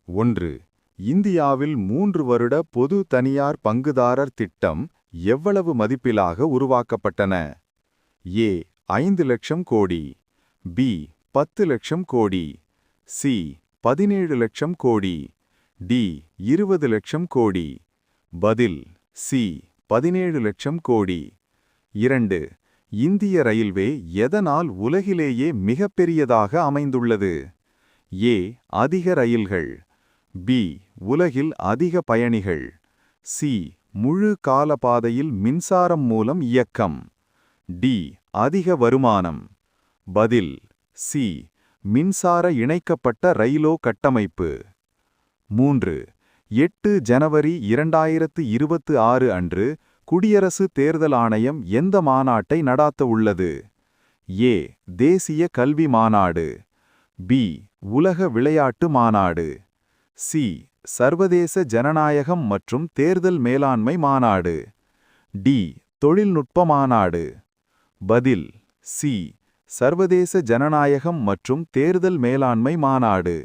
1. இந்தியாவில் 3 வருட பொது தனியார் பங்குதாரர் திட்டம் எவ்வளவு மதிப்பிலாக உருவாக்கப்பட்டன? ஏ 5 லட்சம் கோடி, பி 10 லட்சம் கோடி, சி 17 லட்சம் கோடி, டி 20 லட்சம் கோடி. பதில் சி 17 லட்சம் கோடி. 2. இந்திய ரயில்வே எதனால் உலகிலேயே மிகப்பெரியதாக அமைந்துள்ளது? ஏ அதிக ரயில்கள், பி உலகில் அதிக பயணிகள், சி முழு கால பாதையில் மின்சாரம் மூலம் இயக்கம், டி அதிக வருமானம். பதில் சி மின்சார இணைக்கப்பட்ட ரயிலோ கட்டமைப்பு. 3. 8 ஜனவரி 2026 அன்று குடியரசு தேர்தல் ஆணையம் எந்த மாநாட்டை நடாத்த உள்ளது? ஏ தேசிய கல்வி மாநாடு, பி உலக விளையாட்டு மாநாடு, சி சர்வதேச ஜனநாயகம் மற்றும் தேர்தல் மேலாண்மை மாநாடு, டி தொழில்நுட்ப மாநாடு. பதில் சி சர்வதேச ஜனநாயகம் மற்றும் தேர்தல் மேலாண்மை மாநாடு.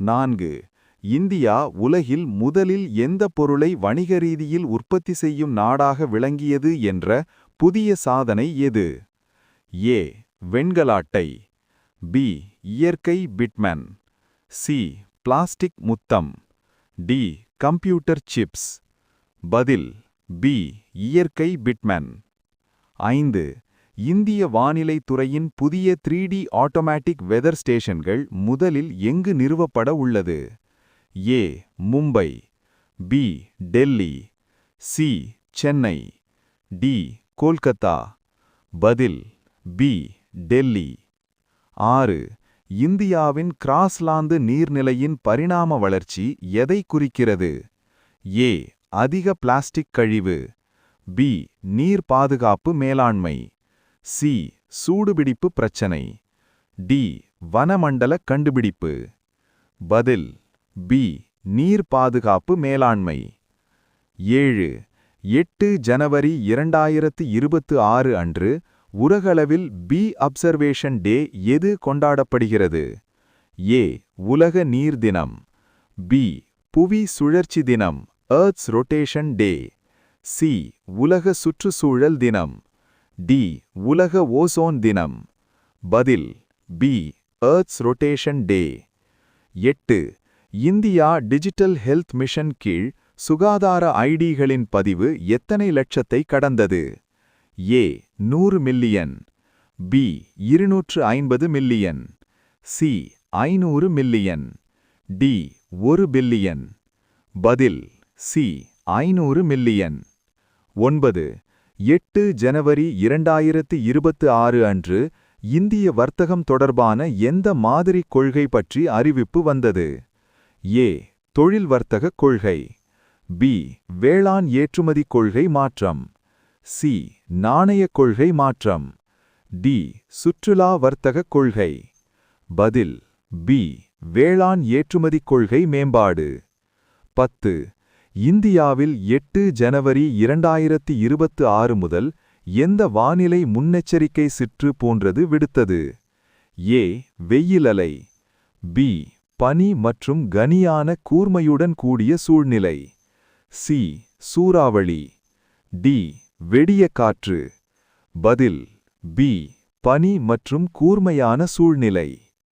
4. இந்தியா உலகில் முதலில் எந்த பொருளை வணிக ரீதியில் உற்பத்தி செய்யும் நாடாக விளங்கியது என்ற புதிய சாதனை எது? ஏ வெண்கல அட்டை, பி இயற்கை பிட்மன், சி பிளாஸ்டிக் முத்தம், டி கம்ப்யூட்டர் சிப்ஸ். பதில் பி இயற்கை பிட்மன். 5. இந்திய வானிலை துறையின் புதிய 3D ஆட்டோமேட்டிக் வெதர் ஸ்டேஷன்கள் முதலில் எங்கு நிறுவப்பட உள்ளது? A Mumbai, B Delhi, C Chennai, D Kolkata. பதில் பி டெல்லி. 6. இந்தியாவின் கிராஸ்லாந்து நீர்நிலையின் பரிணாம வளர்ச்சி எதை குறிக்கிறது? ஏ அதிக பிளாஸ்டிக் கழிவு, பி நீர் பாதுகாப்பு மேலாண்மை, சி சூடுபிடிப்பு பிரச்சனை, டி வனமண்டல கண்டுபிடிப்பு. பதில் பி நீர் பாதுகாப்பு மேலாண்மை. 7. 8 ஜனவரி 2026 அன்று உலகளவில் பி அப்சர்வேஷன் டே எது கொண்டாடப்படுகிறது? ஏ உலக நீர் தினம், பி புவி சுழற்சி தினம் எர்த்ஸ் ரொட்டேஷன் டே, சி உலக சுற்றுச்சூழல் தினம், டி உலக ஓசோன் தினம். பதில் B Earth's rotation day. 8. India digital health mission கீழ் சுகாதார ஐடிகளின் பதிவு எத்தனை லட்சத்தை கடந்தது? A 100 million, B 250 million, C 500 million, D 1 billion. பதில் சி 500 மில்லியன். 9. 8 ஜனவரி 2026 அன்று இந்திய வர்த்தகம் தொடர்பான எந்த மாதிரி கொள்கை பற்றி அறிவிப்பு வந்தது? ஏ தொழில் வர்த்தக கொள்கை, பி வேளாண் ஏற்றுமதி கொள்கை மாற்றம், சி நாணயக் கொள்கை மாற்றம், டி சுற்றுலா வர்த்தக கொள்கை. பதில் பி வேளாண் ஏற்றுமதி கொள்கை மேம்பாடு. 10. இந்தியாவில் 8 ஜனவரி 2026 முதல் எந்த வானிலை முன்னெச்சரிக்கை சுற்று போன்றது விடுத்தது? ஏ வெயில் அலை, பி பனி மற்றும் கனியான கூர்மையுடன் கூடிய சூழ்நிலை, சி சூறாவளி, டி வெடிய காற்று. பதில் பி பனி மற்றும் கூர்மையான சூழ்நிலை.